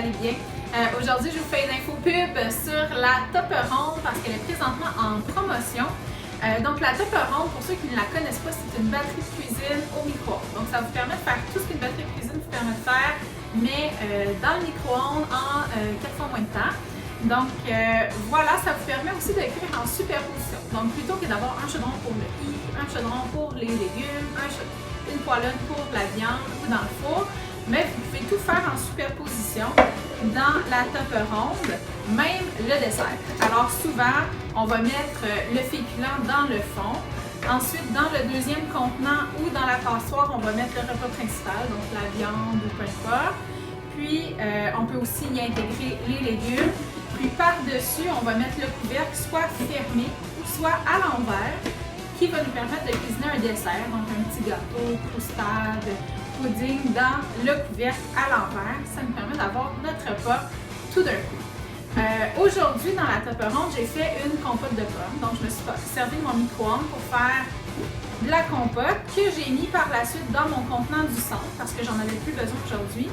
allez bien. Aujourd'hui, je vous fais une info pub sur la Tupperande parce qu'elle est présentement en promotion. Donc la Tupperande, pour ceux qui ne la connaissent pas, c'est une batterie de cuisine au micro-ondes. Donc ça vous permet de faire tout ce qu'une batterie de cuisine vous permet de faire, mais dans le micro-ondes en 4 fois moins de temps. Donc voilà, ça vous permet aussi de cuire en superposition. Donc plutôt que d'avoir un chaudron pour le riz, un chaudron pour les légumes, une poêlonne pour la viande ou dans le four, mais vous pouvez tout faire en superposition dans la Tupperande, même le dessert. Alors souvent, on va mettre le féculent dans le fond. Ensuite, dans le deuxième contenant ou dans la passoire, on va mettre le repas principal, donc la viande ou peu importe. Puis, on peut aussi y intégrer les légumes. Puis, par-dessus, on va mettre le couvercle soit fermé ou soit à l'envers, qui va nous permettre de cuisiner un dessert, donc un petit gâteau, croustade, pudding dans le couvercle à l'envers. Ça nous permet d'avoir notre repas tout d'un coup. Aujourd'hui, dans la Tupperande, j'ai fait une compote de pommes. Donc, je me suis servi de mon micro-ondes pour faire de la compote que j'ai mis par la suite dans mon contenant du centre parce que j'en avais plus besoin aujourd'hui.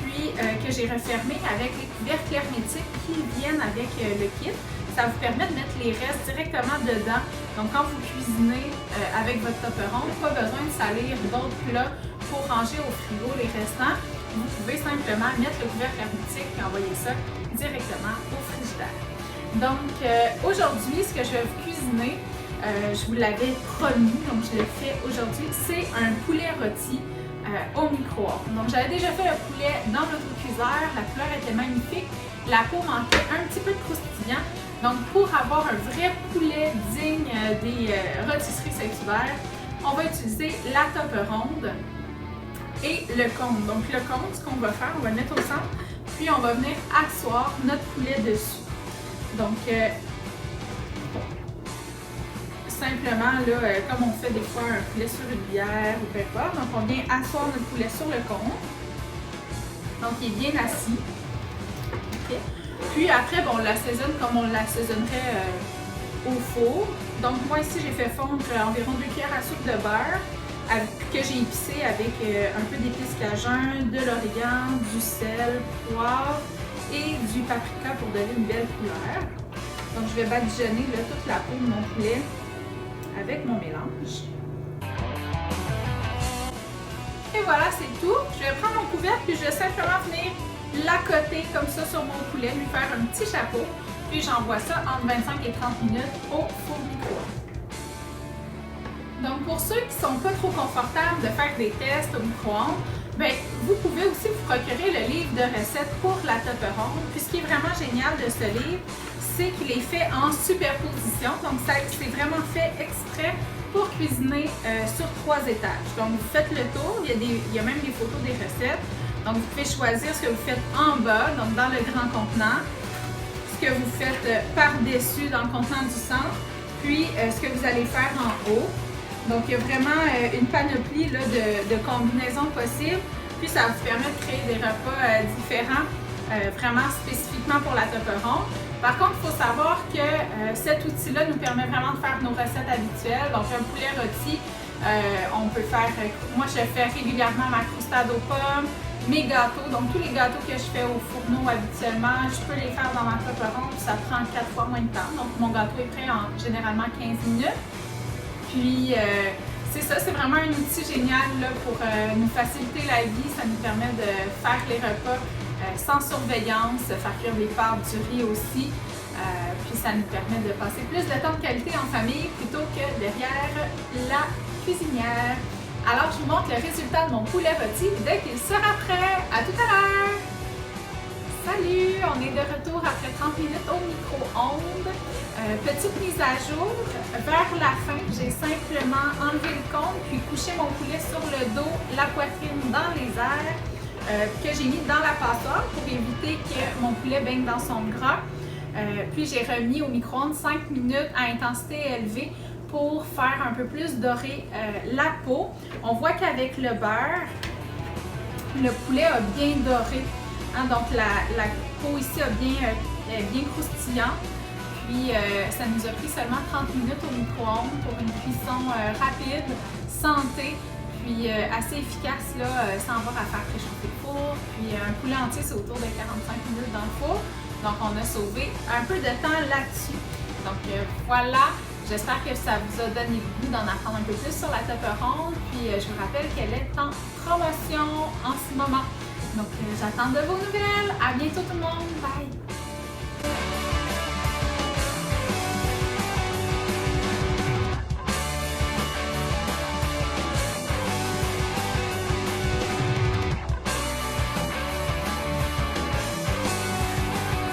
Puis, que j'ai refermé avec les couvercles hermétiques qui viennent avec le kit. Ça vous permet de mettre les restes directement dedans. Donc, quand vous cuisinez avec votre Tupperande, pas besoin de salir d'autres plats pour ranger au frigo les restants. Vous pouvez simplement mettre le couvercle hermétique et envoyer ça directement au frigidaire. Donc, aujourd'hui, ce que je vais vous cuisiner, je vous l'avais promis, donc je le fais aujourd'hui, c'est un poulet rôti au micro-ondes. Donc, j'avais déjà fait le poulet dans notre cuiseur, la couleur était magnifique, la peau manquait un petit peu de croustillant. Donc, pour avoir un vrai poulet digne des rôtisseries Saint-Hubert, on va utiliser la Tupperande et le cône. Donc, le cône, ce qu'on va faire, on va le mettre au centre, puis on va venir asseoir notre poulet dessus. Donc, simplement, là, comme on fait des fois un poulet sur une bière ou peu importe, donc on vient asseoir notre poulet sur le cône. Donc, il est bien assis. Okay. Puis après, bon, on l'assaisonne comme on l'assaisonnerait au four. Donc, moi ici, j'ai fait fondre environ 2 cuillères à soupe de beurre que j'ai épicé avec un peu d'épices cajun, de l'origan, du sel, poivre et du paprika pour donner une belle couleur. Donc, je vais badigeonner là, toute la peau de mon poulet avec mon mélange. Et voilà, c'est tout. Je vais prendre mon couvercle puis je vais simplement venir l'accoter comme ça sur mon poulet, lui faire un petit chapeau. Puis j'envoie ça entre 25 et 30 minutes au four micro-ondes. Donc, pour ceux qui ne sont pas trop confortables de faire des tests au micro-ondes, bien, vous pouvez aussi vous procurer le livre de recettes pour la Tupperande. Puis, ce qui est vraiment génial de ce livre, c'est qu'il est fait en superposition. Donc, c'est vraiment fait exprès pour cuisiner sur 3 étages. Donc, vous faites le tour, il y a même des photos des recettes. Donc, vous pouvez choisir ce que vous faites en bas, donc dans le grand contenant, ce que vous faites par-dessus dans le contenant du centre, puis ce que vous allez faire en haut. Donc, il y a vraiment une panoplie là, de combinaisons possibles. Puis, ça vous permet de créer des repas différents, vraiment spécifiquement pour la Tupperande. Par contre, il faut savoir que cet outil-là nous permet vraiment de faire nos recettes habituelles. Donc, un poulet rôti, on peut faire... moi, je fais régulièrement ma croustade aux pommes, mes gâteaux. Donc, tous les gâteaux que je fais au fourneau habituellement, je peux les faire dans ma Tupperande. Ça prend 4 fois moins de temps. Donc, mon gâteau est prêt en généralement 15 minutes. Puis, c'est ça, c'est vraiment un outil génial là, pour nous faciliter la vie. Ça nous permet de faire les repas sans surveillance, faire cuire les pâtes, du riz aussi. Puis, ça nous permet de passer plus de temps de qualité en famille plutôt que derrière la cuisinière. Alors, je vous montre le résultat de mon poulet rôti dès qu'il sera prêt. À tout à l'heure! Salut! On est de retour après 30 minutes au micro-ondes. Petite mise à jour, vers la fin, j'ai simplement enlevé le cône puis couché mon poulet sur le dos, la poitrine dans les airs, que j'ai mis dans la passoire pour éviter que mon poulet baigne dans son gras. Puis j'ai remis au micro-ondes 5 minutes à intensité élevée pour faire un peu plus dorer la peau. On voit qu'avec le beurre, le poulet a bien doré. Hein, donc la peau ici est bien croustillante. Puis ça nous a pris seulement 30 minutes au micro-ondes pour une cuisson rapide, santé. Puis assez efficace là, sans avoir à faire préchauffer le four. Puis un poulet entier, c'est autour de 45 minutes dans le four. Donc on a sauvé un peu de temps là-dessus. Donc voilà, j'espère que ça vous a donné le goût d'en apprendre un peu plus sur la topperonde. Puis je vous rappelle qu'elle est en promotion en ce moment. Donc j'attends de vos nouvelles. À bientôt tout le monde. Bye!